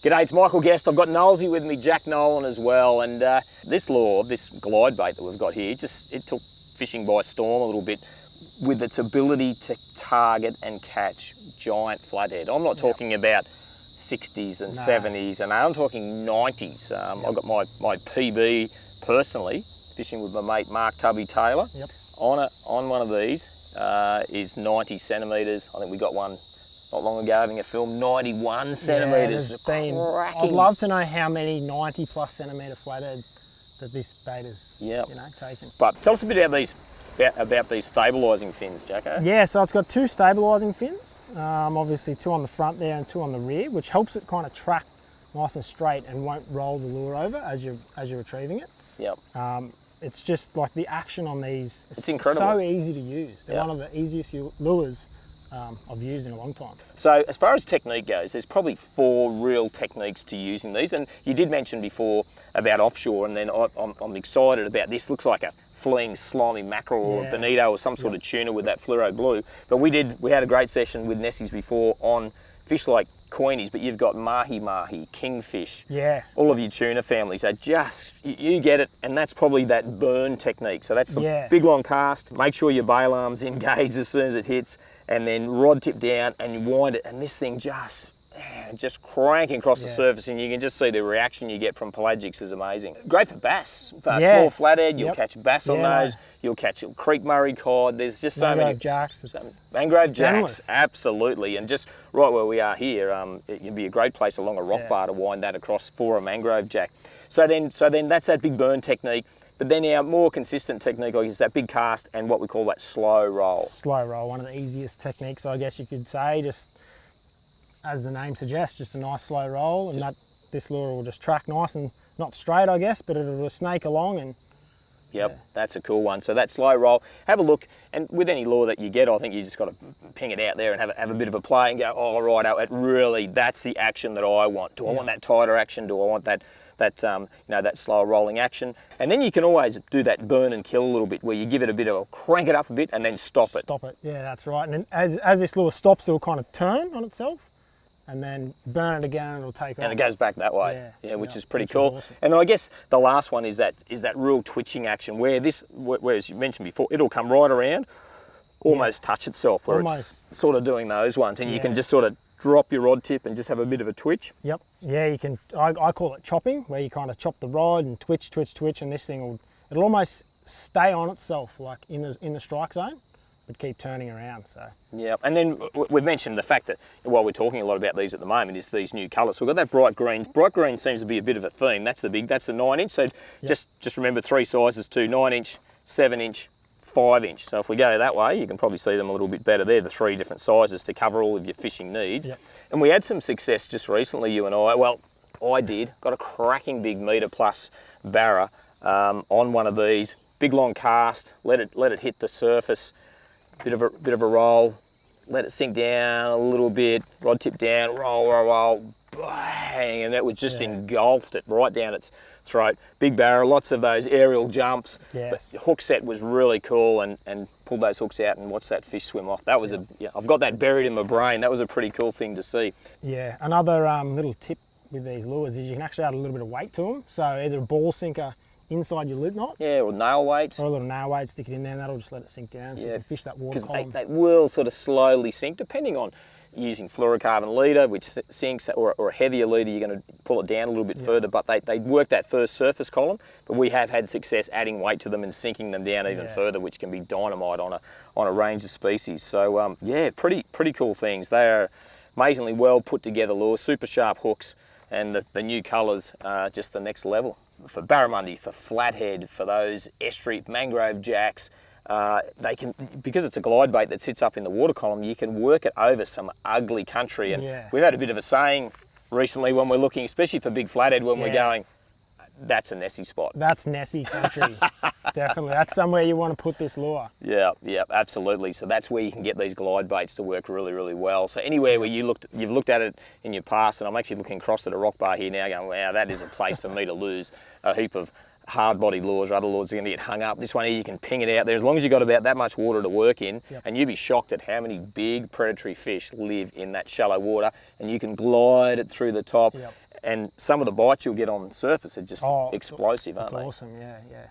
G'day, it's Michael Guest. I've got Knowlesy with me, Jack Nolan as well, and this lure, this glide bait that we've got here, it took fishing by storm a little bit with its ability to target and catch giant flathead. I'm not talking about 60s and 70s, and I'm talking 90s. I've got my PB personally, fishing with my mate Mark Tubby Taylor, on one of these is 90 centimetres. I think we got one not long ago having a film, 91 centimetres. I'd love to know how many 90 plus centimetre flathead that this bait is taken. But tell us a bit about these stabilising fins, Jacko. Yeah, so it's got two stabilising fins, obviously two on the front there and two on the rear, which helps it kind of track nice and straight and won't roll the lure over as you're retrieving it. Yep. It's just like the action on these is incredible. So easy to use. They're one of the easiest lures I've used in a long time. So as far as technique goes, there's probably 4 real techniques to using these, and you did mention before about offshore, and then I'm excited about this. Looks like a fleeing slimy mackerel or a bonito or some sort of tuna with that fluoro blue. But we had a great session with Nessies before on fish like coinies, but you've got mahi-mahi, kingfish, all of your tuna families are just, you get it, and that's probably that burn technique. So that's the big long cast, make sure your bail arm's engaged as soon as it hits, and then rod tip down and you wind it, and this thing just cranking across the surface, and you can just see the reaction you get from pelagics is amazing. Great for bass, for small flathead, you'll catch bass on those, you'll catch a creek Murray cod, there's just so many. Mangrove jacks, absolutely, and just right where we are here, it'd be a great place along a rock bar to wind that across for a mangrove jack. So then that's that big burn technique. But then our more consistent technique is that big cast and what we call that slow roll. Slow roll, one of the easiest techniques, I guess you could say, just as the name suggests, just a nice slow roll, and this lure will just track nice and not straight, I guess, but it'll snake along. And that's a cool one. So that slow roll, have a look, and with any lure that you get, I think you just got to ping it out there and have a bit of a play and go, oh right, that's the action that I want. Do I want that tighter action? Do I want that slower rolling action? And then you can always do that burn and kill a little bit, where you give it a bit of a crank it up a bit and then stop it. Yeah, that's right. And as this lure stops, it'll kind of turn on itself and then burn it again and it'll take off. And it goes back that way, which is pretty cool. Awesome. And then I guess the last one is that real twitching action, where as you mentioned before, it'll come right around, almost touch itself, where it's sort of doing those ones, and you can just sort of drop your rod tip and just have a bit of a twitch. Yep. Yeah, you can. I call it chopping, where you kind of chop the rod and twitch, and this thing it'll almost stay on itself, like in the strike zone, but keep turning around. So. Yeah, and then we've mentioned the fact that while we're talking a lot about these at the moment is these new colours. So we've got that bright green. Bright green seems to be a bit of a theme. That's the 9-inch. So just remember 3 sizes too: 9-inch, 7-inch. 5-inch. So if we go that way, you can probably see them a little bit better there, the 3 different sizes to cover all of your fishing needs. Yep. And we had some success just recently, you and I. Well, I did. Got a cracking big metre plus barra on one of these. Big long cast, let it hit the surface, bit of a roll, let it sink down a little bit, rod tip down, roll, bang, and it was just engulfed it right down its throat. Big barra, lots of those aerial jumps. But the hook set was really cool, and pulled those hooks out and watched that fish swim off. That was I've got that buried in my brain. That was a pretty cool thing to see. Yeah, another little tip with these lures is you can actually add a little bit of weight to them. So either a ball sinker inside your lip knot. Yeah, or nail weights. Or a little nail weight, stick it in there, and that'll just let it sink down. So you can fish that water column. Because they will sort of slowly sink, depending on using fluorocarbon leader, which sinks, or a heavier leader, you're going to pull it down a little bit further, but they work that first surface column. But we have had success adding weight to them and sinking them down even further, which can be dynamite on a range of species. So pretty cool things. They are amazingly well put together lures, super sharp hooks, and the new colours are just the next level. For barramundi, for flathead, for those estuary mangrove jacks, they can, because it's a glide bait that sits up in the water column, you can work it over some ugly country. And we've had a bit of a saying recently when we're looking, especially for big flathead, when we're going, that's a Nessie spot. That's Nessie country, definitely. That's somewhere you want to put this lure. Yeah, absolutely. So that's where you can get these glide baits to work really, really well. So anywhere where you've looked at it in your past, and I'm actually looking across at a rock bar here now going, wow, that is a place for me to lose a heap of hard-bodied lures or other lures are going to get hung up. This one here, you can ping it out there as long as you've got about that much water to work in, and you'd be shocked at how many big predatory fish live in that shallow water, and you can glide it through the top. and some of the bites you'll get on the surface are just Oh, explosive, aren't It's they? awesome, yeah, yeah.